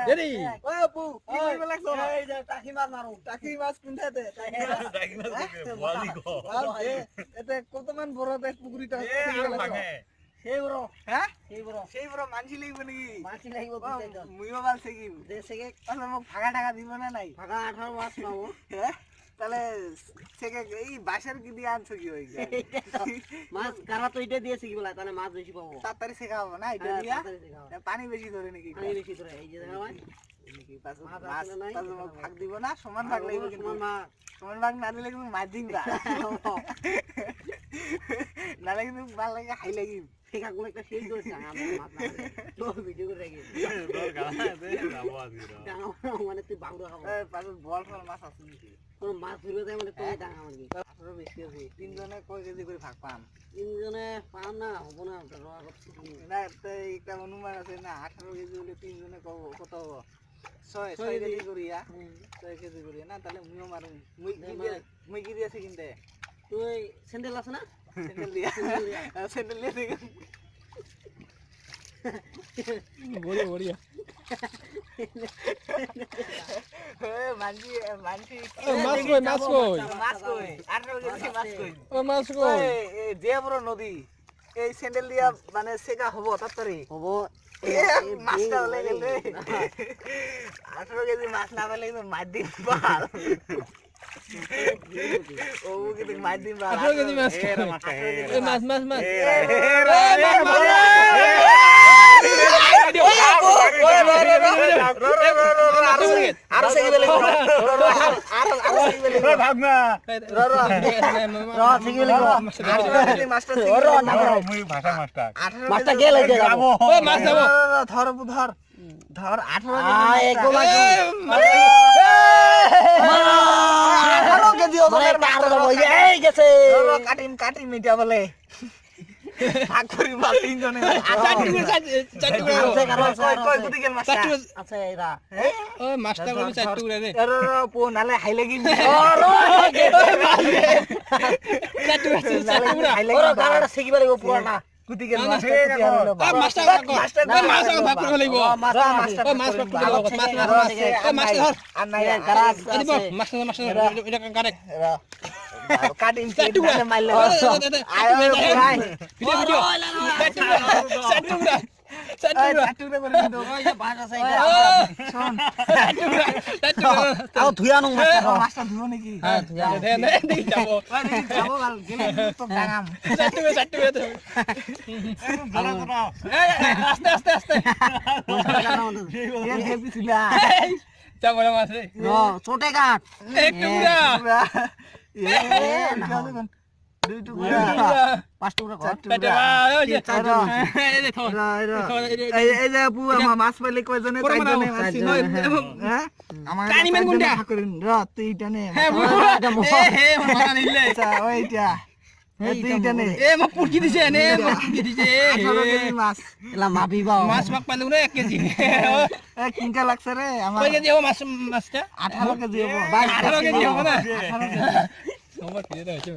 ready ওই আপু কি করবে লাগছো এই যে টাকি মাছ মারো টাকি মাছ কোনটাতে টাকি মাছ বলি গো এতে কত মান বড় দেখ পুকুরিটা সেই বড় হ্যাঁ সেই বড় মানছি লাগবে নাকি মানছি লাগবে বুঝাইতো মুইও মানছি কি দেশে কে আসলে মোক ভাগা টাকা দিব না নাই ভাগা 18 মাছ পাবো হ্যাঁ তাহলে সেকে এই বাসার কি দিয়ে আনছো কি হই মাছ কারা তো এটা দিয়েছে কি বলা তাহলে মাছ বেশি পাবো তাড়াতাড়ি শেখাবো না এটা দিয়া পানি বেশি ধরে নাকি পানি বেশি ধরে এই যে দেখা ভাই নাকি মাছ তাহলে ভাগ দিব না সমান ভাগ লাগবে কিন্তু সমান ভাগ না দিলে কিন্তু মাছ দিন না নালে কিন্তু ভালো লাগে হাই লাগি শেখা কোন একটা সেই দোষ আমার মাছ না তো ভিডিও করে রাখি দর গানা দে যাবো আজকে মানে তুই বাংলা খাবো পাশে বল ফল মাছ আছে নাকি কোন মাছ ধরবে তাই মানে তুই টাকা আমাকে 18 বেশি আছে তিনজনে কয় কেজি করে ভাগ পাম তিনজনে পাম না হবে না না একটা অনুমান আছে না 18 কেজি হলে তিনজনে কত হবে 6 কেজি করিয়া 6 কেজি করিয়া না তাহলে মুইও মারুম মুই কি দিয়েছি কিনতে তুই স্যান্ডেল আছে না স্যান্ডেল দিয়া স্যান্ডেল দিয়ে বড়িয়া বড়িয়া মানজি মাছ কই 18 কেজি মাছ কই ও মাছ কই এই দেবর নদী এই স্যান্ডেল দিয়া মানে সেকা হবো তাড়াতাড়ি হবো মাছটা হলে গেলে 18 কেজি মাছ না পেলে কিন্তু মাছ দিন পাল ও কিন্তু মাছ দিন পাল 18 কেজি মাছ এই মাছ মাছ মাছ আরো সেকে বেলে আরো সেকে বেলে ভাগ না সেকে বেলে মাছটা মুই ভাষা মাস্টার মাছটা গেলে যাবো ওই মাছ যাবো ধর 18 কেজি এই গেছে কাটিম মিটা বলে ভাগ করি মাছ তিনজনে কই গুটি গেল মাছটা আচ্ছা এরা ও মাছটা কই চার টুকরা রে পো নালে হাই লাগি চার টুকরা ওরা গাড়াটা শিখি পারিব পুরানা গুটি গেল মাছটা মাছ ভাগ করে লইব মাছ ভাগ করে লইব মাছ ধর আর নাই গাড়া মাছ এটা কারেক্ট কাটিং কেটে মারলে আয় ভাই ভিডিও চাটুরা করে দিও ওই যে ভাষা সাইডে শুন আও ধুয়া নং মাছটা ধুও নাকি হ্যাঁ ধুয়া দে যাবো যাবো ভাল গেলে তো ডাঙাম চাটুরা ভালো করো আস্তে এই হেপি ছিলা যাবো মাছ রে ছোটে কাট এক টুকরা দুই টুকরা পাঁচ টুকরা চার টুকরা এই যে আপু আমার মাছ পাইলে কয়জনে চারজনে মাছ হ্যাঁ আমার টানিমেন কোনটা করেন র তুই টানে হ্যাঁ হে মাথা নিলে আচ্ছা ওইটা তুই টানে এ মা পুরকি দিছে নে পুরকি দিছে 18 কেজি মাছ এলা মাপি বাও মাছ মাপ পাইলো না 1 কেজি এ কিনকা লাগছে রে আমার কয় কেজি হবে মাছটা 18 কেজি হবে 18 কেজি হবে না আমার ফিরে দাও হচ্ছে